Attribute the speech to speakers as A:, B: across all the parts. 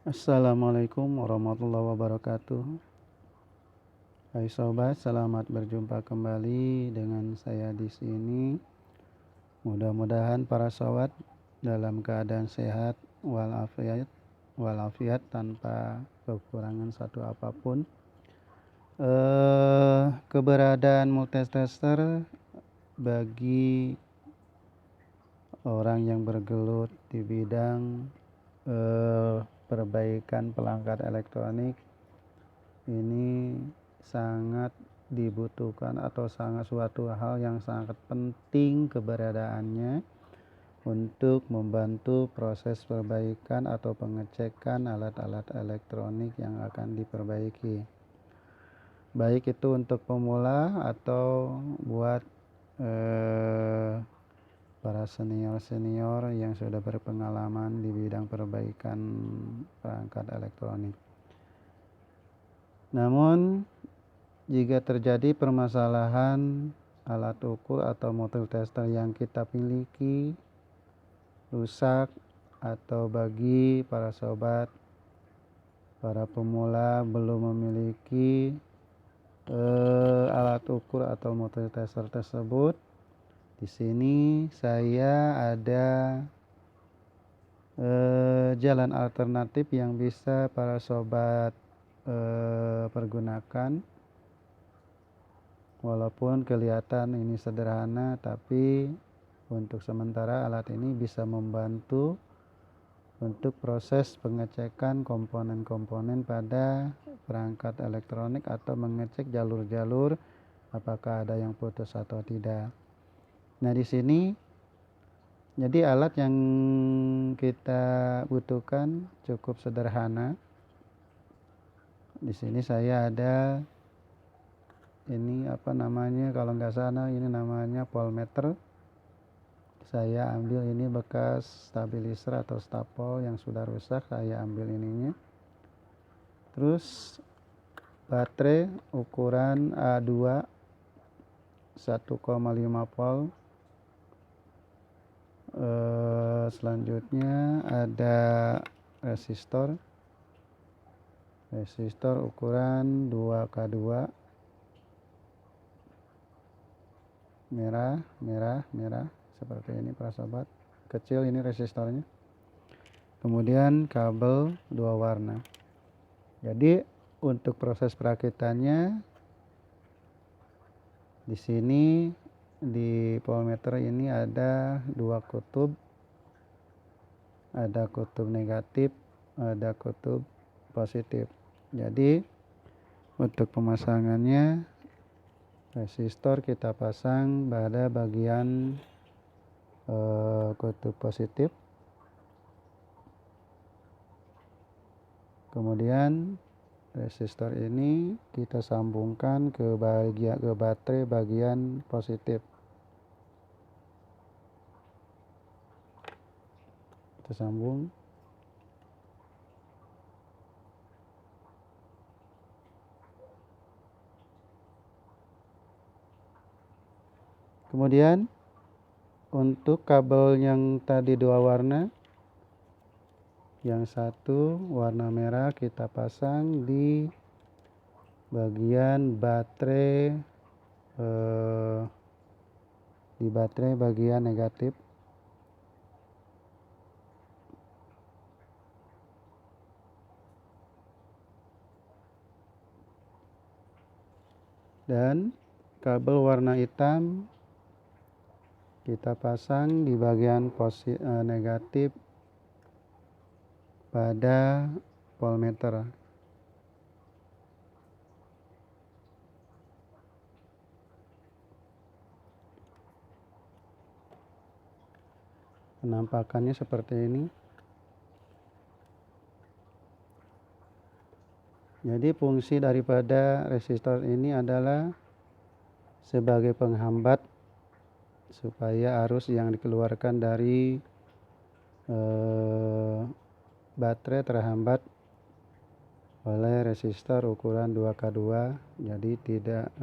A: Assalamualaikum warahmatullahi wabarakatuh. Hai sobat, selamat berjumpa kembali dengan saya di sini. Mudah-mudahan para sobat dalam keadaan sehat walafiat tanpa kekurangan satu apapun. Keberadaan multitester bagi orang yang bergelut di bidang perbaikan perangkat elektronik ini sangat dibutuhkan atau sangat suatu hal yang sangat penting keberadaannya untuk membantu proses perbaikan atau pengecekan alat-alat elektronik yang akan diperbaiki, baik itu untuk pemula atau buat para senior yang sudah berpengalaman di bidang perbaikan perangkat elektronik. Namun jika terjadi permasalahan alat ukur atau multitester yang kita miliki rusak, atau bagi para sobat para pemula belum memiliki alat ukur atau multitester tersebut, di sini saya ada jalan alternatif yang bisa para sobat pergunakan. Walaupun kelihatan ini sederhana, tapi untuk sementara alat ini bisa membantu untuk proses pengecekan komponen-komponen pada perangkat elektronik atau mengecek jalur-jalur apakah ada yang putus atau tidak. Nah, di sini jadi alat yang kita butuhkan cukup sederhana. Di sini saya ada ini kalau nggak salah ini namanya voltmeter. Saya ambil ini bekas stabilizer atau stapel yang sudah rusak, saya ambil ininya. Terus baterai ukuran A2 1,5 volt. Selanjutnya ada resistor ukuran 2K2 merah seperti ini para sobat, kecil ini resistornya. Kemudian kabel 2 warna. Jadi untuk proses perakitannya di sini di voltmeter ini ada 2 kutub, ada kutub negatif, ada kutub positif. Jadi untuk pemasangannya resistor kita pasang pada bagian kutub positif. Kemudian resistor ini kita sambungkan ke baterai bagian positif. Kita sambung. Kemudian untuk kabel yang tadi 2 warna, yang satu warna merah kita pasang di bagian baterai bagian negatif. Dan kabel warna hitam kita pasang di bagian negatif pada voltmeter. Penampakannya seperti ini. Jadi fungsi daripada resistor ini adalah sebagai penghambat supaya arus yang dikeluarkan dari baterai terhambat oleh resistor ukuran 2K2, jadi tidak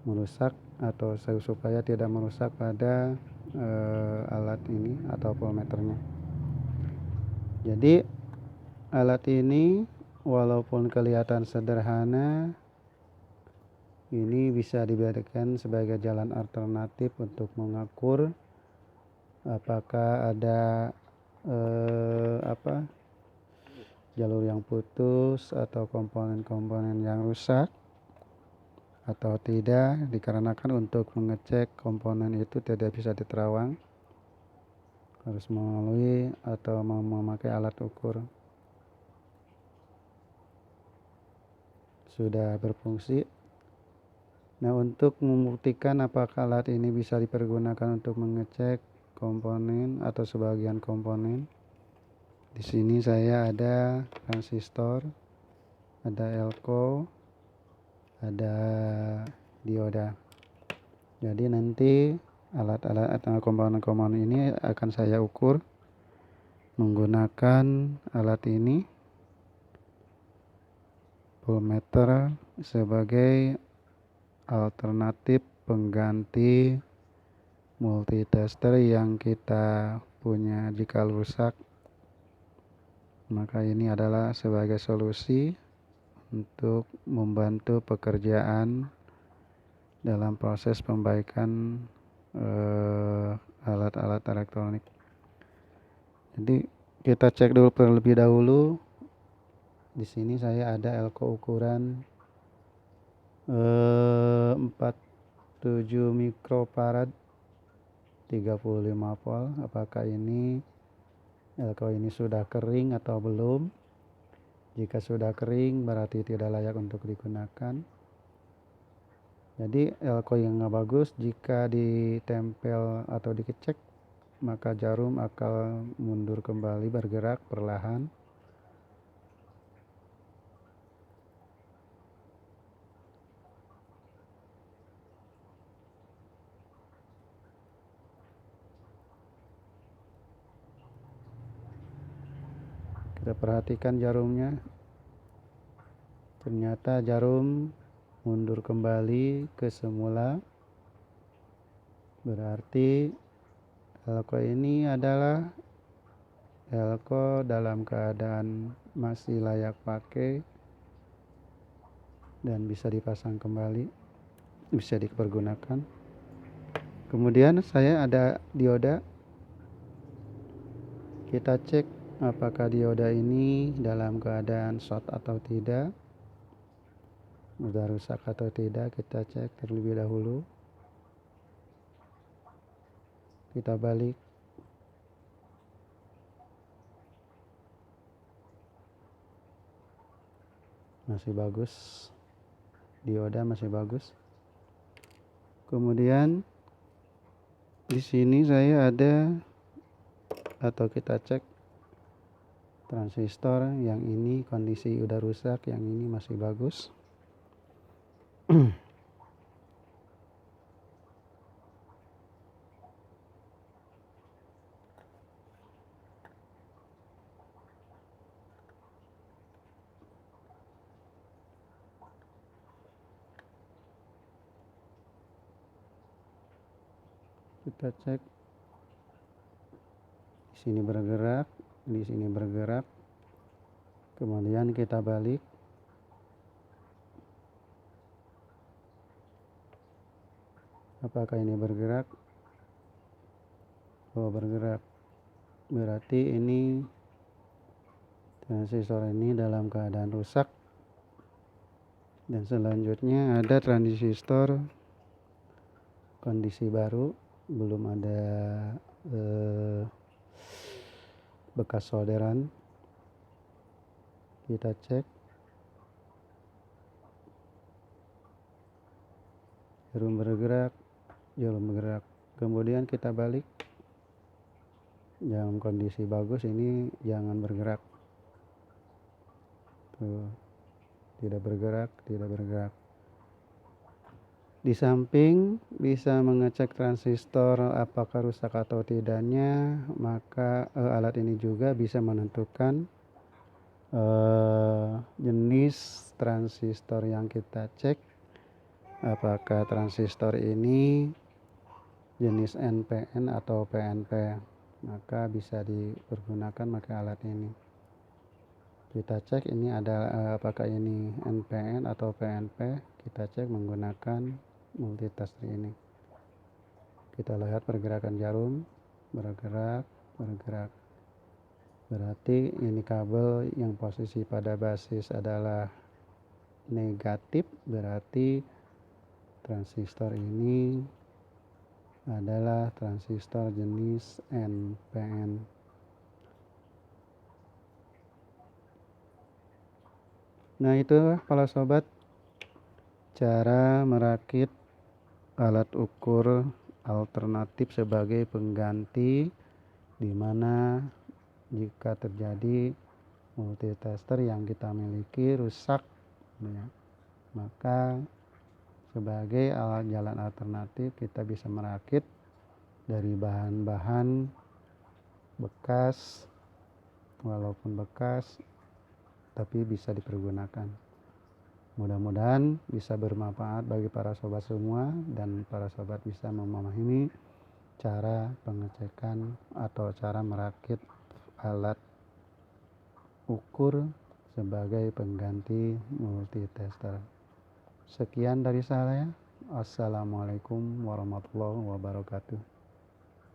A: merusak atau supaya tidak merusak pada alat ini atau voltmeternya. Jadi Alat ini walaupun kelihatan sederhana, ini bisa dijadikan sebagai jalan alternatif untuk mengukur apakah ada jalur yang putus atau komponen-komponen yang rusak atau tidak, dikarenakan untuk mengecek komponen itu tidak bisa diterawang, harus melalui atau memakai alat ukur. Sudah berfungsi. Nah, untuk membuktikan apakah alat ini bisa dipergunakan untuk mengecek komponen atau sebagian komponen, di sini saya ada transistor, ada elko, ada dioda. Jadi nanti alat-alat atau komponen-komponen ini akan saya ukur menggunakan alat ini, voltmeter, sebagai alternatif pengganti multitester yang kita punya jika rusak. Maka ini adalah sebagai solusi untuk membantu pekerjaan dalam proses pembaikan alat-alat elektronik. Jadi kita cek dulu terlebih dahulu. Di sini saya ada elko ukuran 47 mikrofarad 35 volt. Apakah ini elko ini sudah kering atau belum? Jika sudah kering berarti tidak layak untuk digunakan. Jadi elko yang bagus jika ditempel atau dikecek, maka jarum akan mundur kembali, bergerak perlahan. Kita perhatikan jarumnya. Ternyata jarum mundur kembali ke semula. Berarti elko ini adalah elko dalam keadaan masih layak pakai dan bisa dipasang kembali, bisa dipergunakan. Kemudian saya ada dioda. Kita cek apakah dioda ini dalam keadaan short atau tidak, sudah rusak atau tidak. Kita cek terlebih dahulu. Kita balik. Masih bagus. Dioda masih bagus. Kemudian di sini saya ada, atau kita cek transistor, yang ini kondisi udah rusak, yang ini masih bagus. Kita cek, di sini bergerak, di sini bergerak. Kemudian kita balik. Apakah ini bergerak? Oh, bergerak. Berarti ini transistor ini dalam keadaan rusak. Dan selanjutnya ada transistor kondisi baru, belum ada bekas solderan. Kita cek, jarum bergerak, jarum bergerak. Kemudian kita balik, yang kondisi bagus ini jangan bergerak. Tuh, tidak bergerak, tidak bergerak. Di samping bisa mengecek transistor apakah rusak atau tidaknya, maka alat ini juga bisa menentukan jenis transistor yang kita cek. Apakah transistor ini jenis NPN atau PNP, maka bisa dipergunakan pakai alat ini. Kita cek ini apakah ini NPN atau PNP. Kita cek menggunakan multitester ini. Kita lihat pergerakan jarum, bergerak. Berarti ini kabel yang posisi pada basis adalah negatif, berarti transistor ini adalah transistor jenis NPN. Nah, itu para sobat cara merakit alat ukur alternatif sebagai pengganti, di mana jika terjadi multitester yang kita miliki rusak, ya, maka sebagai alat jalan alternatif kita bisa merakit dari bahan-bahan bekas, walaupun bekas tapi bisa dipergunakan. Mudah-mudahan bisa bermanfaat bagi para sobat semua, dan para sobat bisa memahami cara pengecekan atau cara merakit alat ukur sebagai pengganti multitester. Sekian dari saya. Assalamualaikum warahmatullahi wabarakatuh.